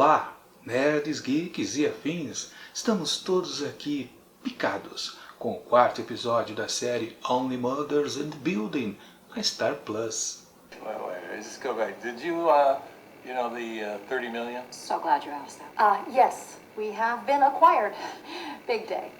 Olá, nerds, geeks e afins! Estamos todos aqui picados com o quarto episódio da série Only Murders and Building na Star Plus. Wait, let's go back. Did you know the 30 million? So glad you asked that. Yes, we have been acquired. Big day.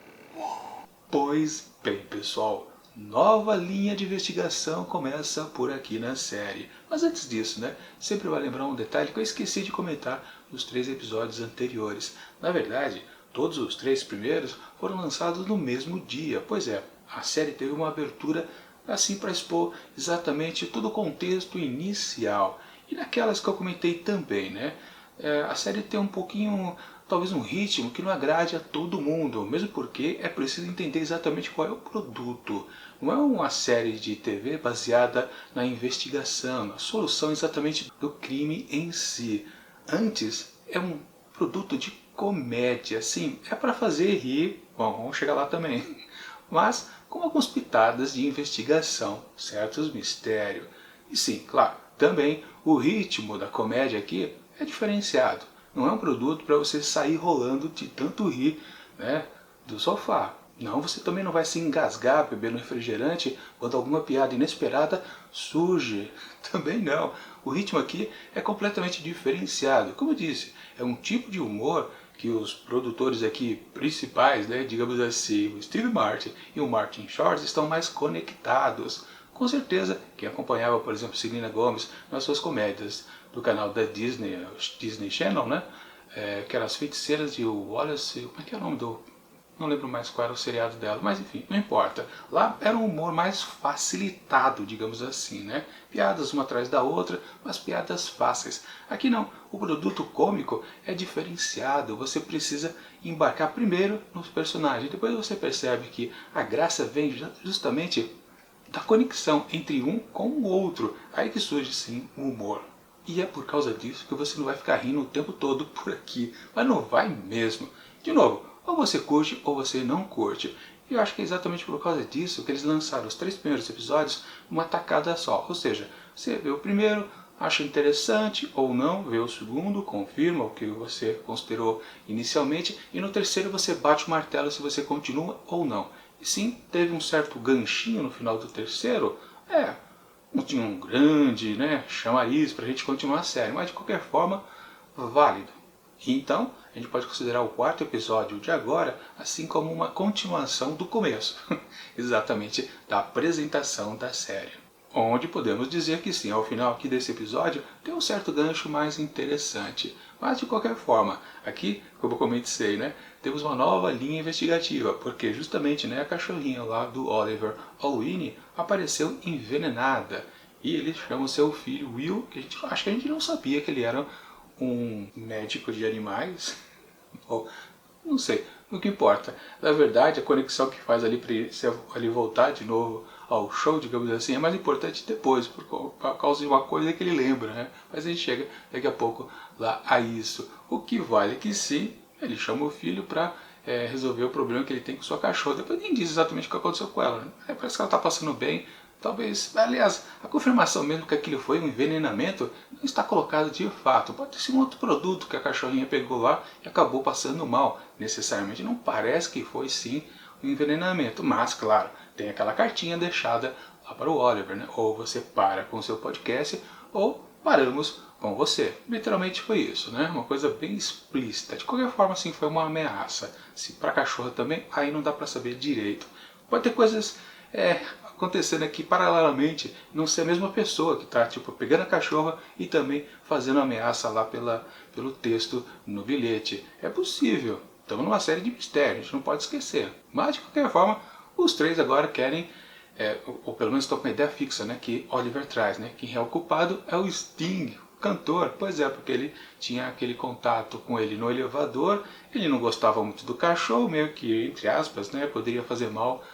Pois bem, pessoal, nova linha de investigação começa por aqui na série. Mas antes disso, sempre vai lembrar um detalhe que eu esqueci de comentar nos 3 episódios anteriores. Na verdade, todos os 3 primeiros foram lançados no mesmo dia. Pois é, a série teve uma abertura assim para expor exatamente todo o contexto inicial. E naquelas que eu comentei também, a série tem um pouquinho, talvez um ritmo que não agrade a todo mundo, mesmo porque é preciso entender exatamente qual é o produto. Não é uma série de TV baseada na investigação, na solução exatamente do crime em si. Antes, é um produto de comédia, sim, é para fazer rir, bom, vamos chegar lá também, mas com algumas pitadas de investigação, certos mistérios. E sim, claro, também o ritmo da comédia aqui é diferenciado. Não é um produto para você sair rolando de tanto rir do sofá. Não, você também não vai se engasgar bebendo refrigerante quando alguma piada inesperada surge. Também não. O ritmo aqui é completamente diferenciado. Como eu disse, é um tipo de humor que os produtores aqui principais, digamos assim, o Steve Martin e o Martin Short estão mais conectados. Com certeza, quem acompanhava, por exemplo, Selena Gomez nas suas comédias do canal da Disney, o Disney Channel, que eram as feiticeiras de Wallace, como é que é o nome do... não lembro mais qual era o seriado dela, mas enfim, não importa. Lá era um humor mais facilitado, digamos assim, Piadas uma atrás da outra, mas piadas fáceis. Aqui não, o produto cômico é diferenciado, você precisa embarcar primeiro nos personagens, depois você percebe que a graça vem justamente da conexão entre um com o outro, aí que surge sim o humor. E é por causa disso que você não vai ficar rindo o tempo todo por aqui, mas não vai mesmo. De novo, ou você curte ou você não curte. E eu acho que é exatamente por causa disso que eles lançaram os 3 primeiros episódios numa tacada só. Ou seja, você vê o primeiro, acha interessante ou não, vê o segundo, confirma o que você considerou inicialmente, e no terceiro você bate o martelo se você continua ou não. E sim, teve um certo ganchinho no final do terceiro, não tinha um grande chamariz para a gente continuar a série, mas de qualquer forma, válido. E então, a gente pode considerar o 4º episódio de agora assim como uma continuação do começo, exatamente da apresentação da série. Onde podemos dizer que sim, ao final aqui desse episódio tem um certo gancho mais interessante. Mas de qualquer forma, aqui, como eu comentei, temos uma nova linha investigativa, porque justamente a cachorrinha lá do Oliver, Olwini, apareceu envenenada. E ele chama o seu filho Will, que acho que a gente não sabia que ele era um médico de animais, ou não sei, o que importa. Na verdade, a conexão que faz ali para ele voltar de novo ao show, digamos assim, é mais importante depois, por causa de uma coisa que ele lembra, Mas a gente chega daqui a pouco lá a isso. O que vale é que sim, ele chama o filho para resolver o problema que ele tem com sua cachorra. Depois nem diz exatamente o que aconteceu com ela, Parece que ela está passando bem. Talvez, aliás, a confirmação mesmo que aquilo foi um envenenamento não está colocada de fato. Pode ter sido um outro produto que a cachorrinha pegou lá e acabou passando mal. Necessariamente não parece que foi sim um envenenamento, mas claro, tem aquela cartinha deixada lá para o Oliver, Ou você para com o seu podcast, ou paramos com você. Literalmente foi isso, Uma coisa bem explícita. De qualquer forma, sim, foi uma ameaça. Se para cachorro também, aí não dá para saber direito. Pode ter coisas acontecendo aqui paralelamente, não ser a mesma pessoa que está pegando a cachorra e também fazendo ameaça lá pelo texto no bilhete. É possível. Estamos numa série de mistérios, a gente não pode esquecer. Mas de qualquer forma, os 3 agora querem, ou pelo menos estão com uma ideia fixa, que Oliver traz, Quem é o culpado é o Sting, o cantor. Pois é, porque ele tinha aquele contato com ele no elevador, ele não gostava muito do cachorro, meio que, entre aspas, poderia fazer mal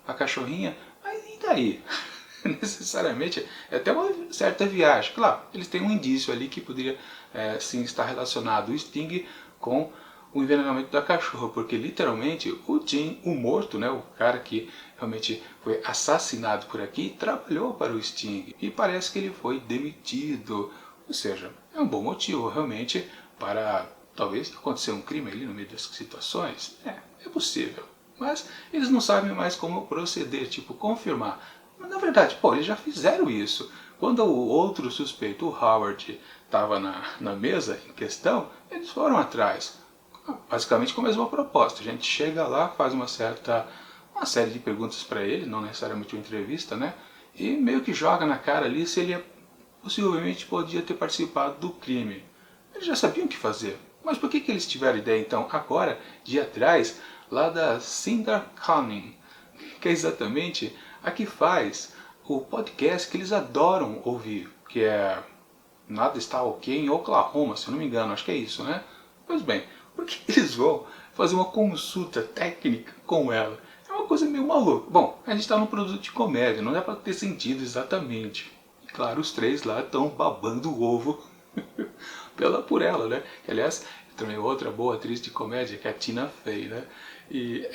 à cachorrinha. Mas e daí? Necessariamente é até uma certa viagem. Claro, eles têm um indício ali que poderia sim estar relacionado o Sting com o envenenamento da cachorra, porque literalmente o Jim, o morto, o cara que realmente foi assassinado por aqui, trabalhou para o Sting e parece que ele foi demitido. Ou seja, é um bom motivo realmente para Talvez aconteceu um crime ali no meio dessas situações. É possível. Mas eles não sabem mais como proceder, tipo, confirmar. Mas na verdade, pô, eles já fizeram isso. Quando o outro suspeito, o Howard, estava na mesa em questão, eles foram atrás. Basicamente com a mesma proposta. A gente chega lá, faz uma série de perguntas para ele, não necessariamente uma entrevista, né? E meio que joga na cara ali se ele possivelmente podia ter participado do crime. Eles já sabiam o que fazer. Mas por que eles tiveram ideia então agora de ir atrás lá da Cinder Cunning, que é exatamente a que faz o podcast que eles adoram ouvir, que é Nada Está Ok em Oklahoma, se eu não me engano, acho que é isso, né? Pois bem, por que eles vão fazer uma consulta técnica com ela? É uma coisa meio maluca. Bom, a gente está num produto de comédia, não é para ter sentido exatamente. E claro, os três lá estão babando o ovo por ela, né? Que, aliás, também outra boa atriz de comédia, que é a Tina Fey, né? E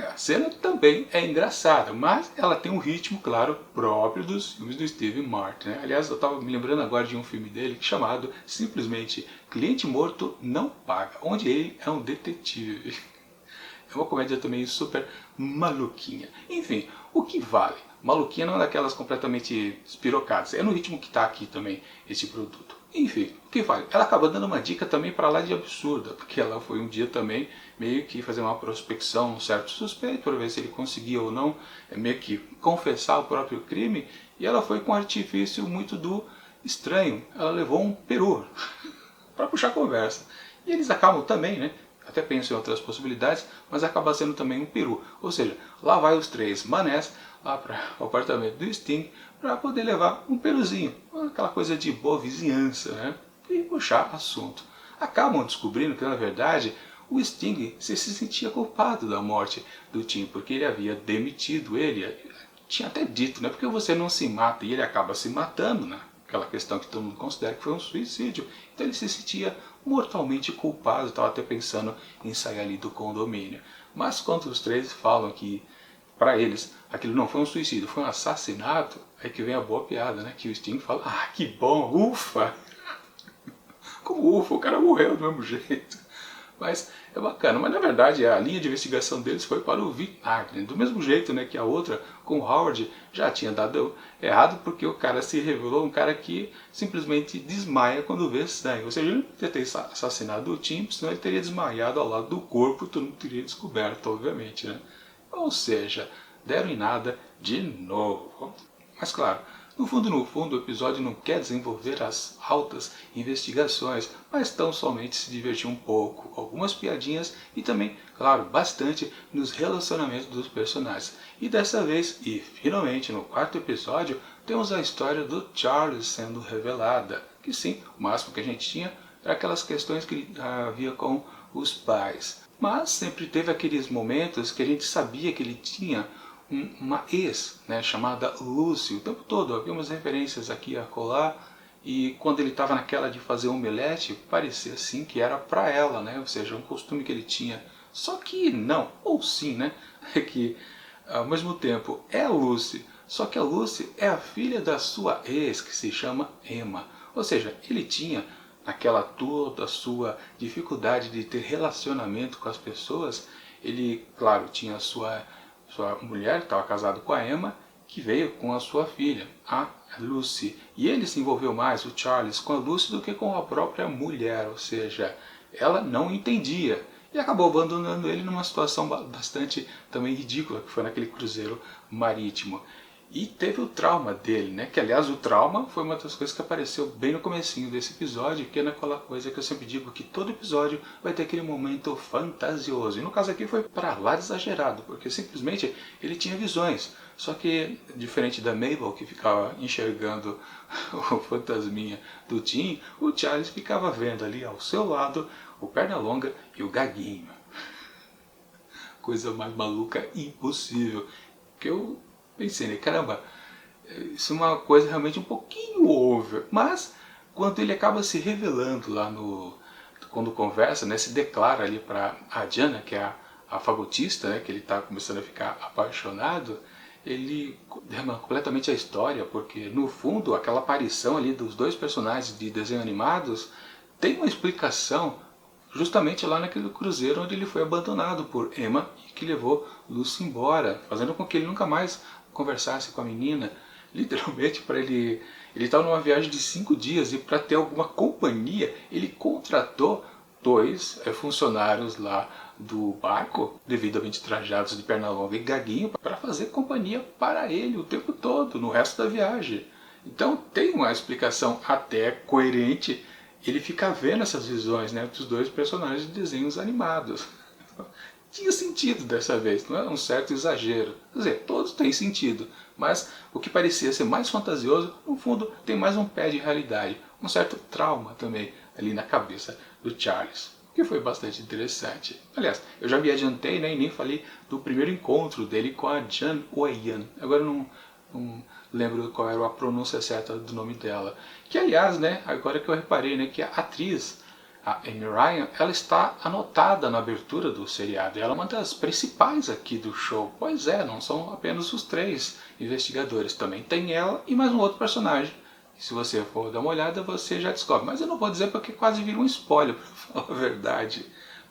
a cena também é engraçada, mas ela tem um ritmo, claro, próprio dos filmes do Steve Martin, né? Aliás, eu estava me lembrando agora de um filme dele chamado simplesmente Cliente Morto Não Paga, onde ele é um detetive. É uma comédia também super maluquinha. Enfim, o que vale? Maluquinha não é daquelas completamente espirocadas. É no ritmo que está aqui também esse produto. Enfim, o que vale? Ela acaba dando uma dica também para lá de absurda, porque ela foi um dia também meio que fazer uma prospecção um certo suspeito para ver se ele conseguia ou não meio que confessar o próprio crime, e ela foi com um artifício muito do estranho. Ela levou um peru para puxar a conversa. E eles acabam também, né? Até penso em outras possibilidades, mas acaba sendo também um peru. Ou seja, lá vai os três manés lá para o apartamento do Sting para poder levar um peruzinho, aquela coisa de boa vizinhança, né? E puxar assunto. Acabam descobrindo que, na verdade, o Sting se sentia culpado da morte do Tim, porque ele havia demitido ele. Tinha até dito, né? Porque você não se mata e ele acaba se matando, né? Aquela questão que todo mundo considera que foi um suicídio. Então ele se sentia mortalmente culpado, estava até pensando em sair ali do condomínio. Mas quando os três falam que, para eles, aquilo não foi um suicídio, foi um assassinato, é que vem a boa piada, né? Que o Sting fala, ah, que bom, ufa! Como ufa, o cara morreu do mesmo jeito. Mas é bacana, mas na verdade a linha de investigação deles foi para o vinagre, do mesmo jeito, né, que a outra com o Howard já tinha dado errado, porque o cara se revelou um cara que simplesmente desmaia quando vê sangue, ou seja, ele não poderia ter assassinado o Tim, senão ele teria desmaiado ao lado do corpo e todo mundo teria descoberto, obviamente, né? Ou seja, deram em nada de novo. Mas claro, no fundo, o episódio não quer desenvolver as altas investigações, mas tão somente se divertir um pouco, com algumas piadinhas e também, claro, bastante nos relacionamentos dos personagens. E dessa vez, e finalmente no quarto episódio, temos a história do Charles sendo revelada. Que sim, o máximo que a gente tinha era aquelas questões que havia com os pais. Mas sempre teve aqueles momentos que a gente sabia que ele tinha uma ex, né, chamada Lucy, o tempo todo. Havia umas referências aqui a colar, e quando ele estava naquela de fazer omelete, parecia assim que era para ela, né, ou seja, um costume que ele tinha. Só que não, ou sim, né, é que ao mesmo tempo é a Lucy, só que a Lucy é a filha da sua ex, que se chama Emma. Ou seja, ele tinha naquela toda a sua dificuldade de ter relacionamento com as pessoas, ele, claro, tinha a sua mulher, que estava casado com a Emma, que veio com a sua filha, a Lucy. E ele se envolveu mais, o Charles, com a Lucy do que com a própria mulher, ou seja, ela não entendia. E acabou abandonando ele numa situação bastante também ridícula, que foi naquele cruzeiro marítimo. E teve o trauma dele, né? Que aliás o trauma foi uma das coisas que apareceu bem no comecinho desse episódio, que é naquela coisa que eu sempre digo que todo episódio vai ter aquele momento fantasioso. E no caso aqui foi para lá de exagerado, porque simplesmente ele tinha visões. Só que, diferente da Mabel, que ficava enxergando o fantasminha do Tim, o Charles ficava vendo ali ao seu lado o Pernalonga e o Gaguinho. Coisa mais maluca impossível. Que eu pensei, né, caramba, isso é uma coisa realmente um pouquinho over. Mas, quando ele acaba se revelando lá quando conversa, né, se declara ali para a Diana, que é a fagotista, né, que ele está começando a ficar apaixonado, ele derrama completamente a história, porque no fundo aquela aparição ali dos dois personagens de desenho animados tem uma explicação justamente lá naquele cruzeiro onde ele foi abandonado por Emma e que levou Lucy embora, fazendo com que ele nunca mais conversasse com a menina. Literalmente, para ele estava numa viagem de 5 dias e para ter alguma companhia, ele contratou 2 funcionários lá do barco, devidamente trajados de perna longa e gaguinho, para fazer companhia para ele o tempo todo, no resto da viagem. Então tem uma explicação até coerente ele ficar vendo essas visões, né, dos 2 personagens de desenhos animados. Tinha sentido dessa vez, não é um certo exagero. Quer dizer, todos têm sentido, mas o que parecia ser mais fantasioso, no fundo, tem mais um pé de realidade, um certo trauma também ali na cabeça do Charles, que foi bastante interessante. Aliás, eu já me adiantei, né, e nem falei do primeiro encontro dele com a Jan Oyan. Agora eu não lembro qual era a pronúncia certa do nome dela. Que aliás, né, agora que eu reparei, né, que a atriz, a Amy Ryan, ela está anotada na abertura do seriado. Ela é uma das principais aqui do show. Pois é, não são apenas os 3 investigadores. Também tem ela e mais um outro personagem. E se você for dar uma olhada, você já descobre. Mas eu não vou dizer porque quase vira um spoiler, para falar a verdade.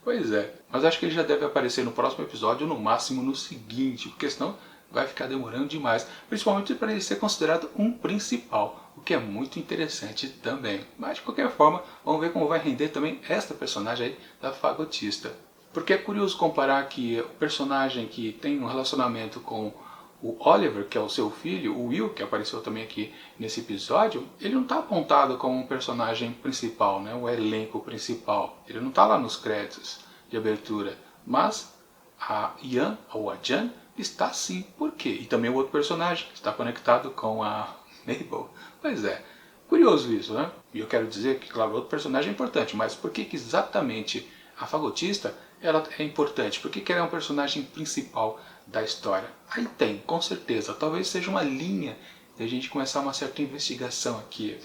Pois é. Mas acho que ele já deve aparecer no próximo episódio, no máximo no seguinte, porque senão vai ficar demorando demais, principalmente para ele ser considerado um principal, o que é muito interessante também. Mas de qualquer forma, vamos ver como vai render também esta personagem aí da fagotista. Porque é curioso comparar que o personagem que tem um relacionamento com o Oliver, que é o seu filho, o Will, que apareceu também aqui nesse episódio, ele não está apontado como um personagem principal, né, o elenco principal. Ele não está lá nos créditos de abertura, mas a Ian, ou a Jan, está sim. Por quê? E também o outro personagem está conectado com a Mabel. Pois é, curioso isso, né? E eu quero dizer que, claro, outro personagem é importante, mas por que exatamente a fagotista ela é importante? Por que ela é um personagem principal da história? Aí tem, com certeza, talvez seja uma linha de a gente começar uma certa investigação aqui.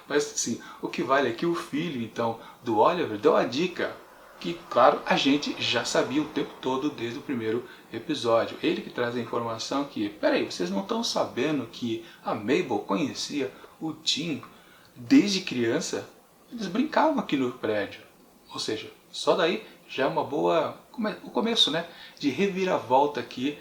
Mas sim, o que vale é que o filho, então, do Oliver deu a dica que, claro, a gente já sabia o tempo todo desde o primeiro episódio. Ele que traz a informação que, peraí, vocês não estão sabendo que a Mabel conhecia o Tim desde criança? Eles brincavam aqui no prédio. Ou seja, só daí já é uma boa, o começo, né, de reviravolta aqui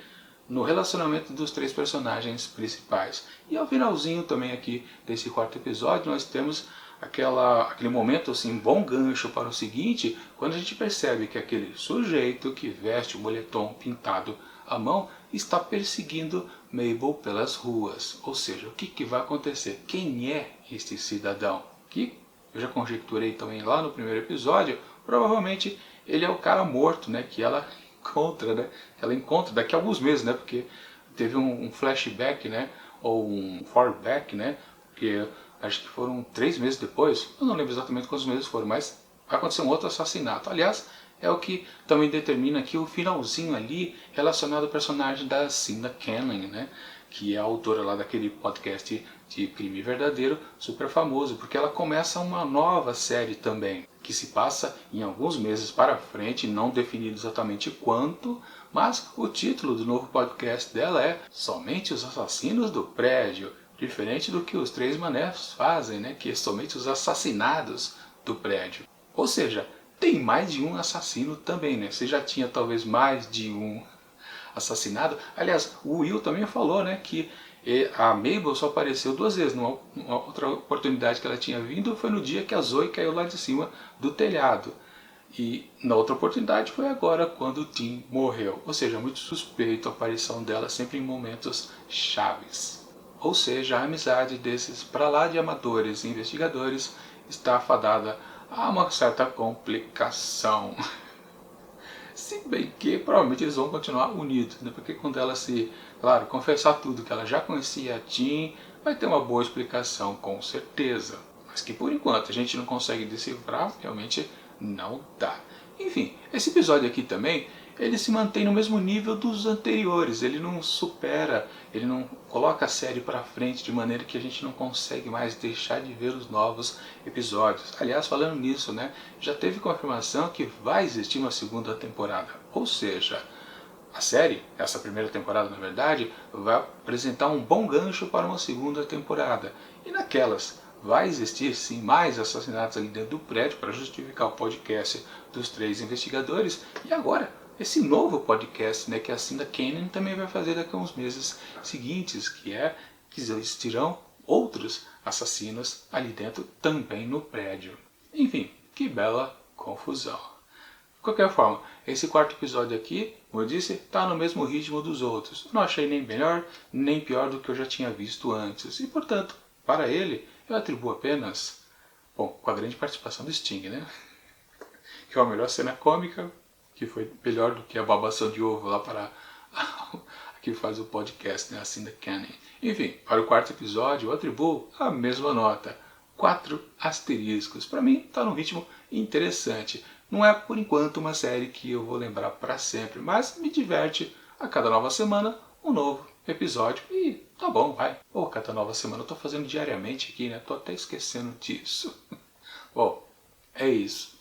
no relacionamento dos 3 personagens principais. E ao finalzinho também aqui desse 4º episódio nós temos aquele momento assim, bom gancho para o seguinte, quando a gente percebe que aquele sujeito que veste o moletom pintado à mão está perseguindo Mabel pelas ruas. Ou seja, o que vai acontecer? Quem é este cidadão? Que eu já conjecturei também lá no primeiro episódio, provavelmente ele é o cara morto, né, que ela encontra, né? Ela encontra daqui a alguns meses, né? Porque teve um flashback, né? Ou um fallback, né? Porque acho que foram 3 meses depois, eu não lembro exatamente quantos meses foram, mas vai acontecer um outro assassinato. Aliás, é o que também determina aqui o finalzinho ali relacionado ao personagem da Cinda Cannon, né? Que é a autora lá daquele podcast de crime verdadeiro, super famoso, porque ela começa uma nova série também, que se passa em alguns meses para frente, não definido exatamente quanto, mas o título do novo podcast dela é Somente os Assassinos do Prédio, diferente do que os 3 manés fazem, né? Que é somente os assassinados do prédio. Ou seja, tem mais de um assassino também, né? Você já tinha talvez mais de um assassinado. Aliás, o Will também falou, né, que a Mabel só apareceu 2 vezes. Numa outra oportunidade que ela tinha vindo foi no dia que a Zoe caiu lá de cima do telhado. E na outra oportunidade foi agora quando o Tim morreu. Ou seja, muito suspeito a aparição dela sempre em momentos chaves. Ou seja, a amizade desses pra lá de amadores e investigadores está afadada a uma certa complicação. Se bem que provavelmente eles vão continuar unidos, né? Porque quando ela se, claro, confessar tudo que ela já conhecia a Tim, vai ter uma boa explicação, com certeza. Mas que por enquanto a gente não consegue decifrar, realmente não dá. Enfim, esse episódio aqui também, ele se mantém no mesmo nível dos anteriores, ele não supera, ele não coloca a série para frente de maneira que a gente não consegue mais deixar de ver os novos episódios. Aliás, falando nisso, né, já teve confirmação que vai existir uma segunda temporada, ou seja, a série, essa primeira temporada na verdade, vai apresentar um bom gancho para uma segunda temporada. E naquelas, vai existir sim mais assassinatos ali dentro do prédio para justificar o podcast dos 3 investigadores. E agora, esse novo podcast, né, que a Cinda Cannon também vai fazer daqui a uns meses seguintes, que existirão outros assassinos ali dentro também no prédio. Enfim, que bela confusão. De qualquer forma, esse 4º episódio aqui, como eu disse, está no mesmo ritmo dos outros. Não achei nem melhor, nem pior do que eu já tinha visto antes. E, portanto, para ele, eu atribuo apenas, bom, com a grande participação do Sting, né? Que é a melhor cena cômica, que foi melhor do que a babação de ovo lá para a que faz o podcast, né? A Cinda Cannon. Enfim, para o 4º episódio, eu atribuo a mesma nota. 4 asteriscos. Para mim, está num ritmo interessante. Não é, por enquanto, uma série que eu vou lembrar para sempre, mas me diverte a cada nova semana um novo episódio. E tá bom, vai. Ou cada nova semana, eu tô fazendo diariamente aqui, né? Tô até esquecendo disso. Bom, é isso.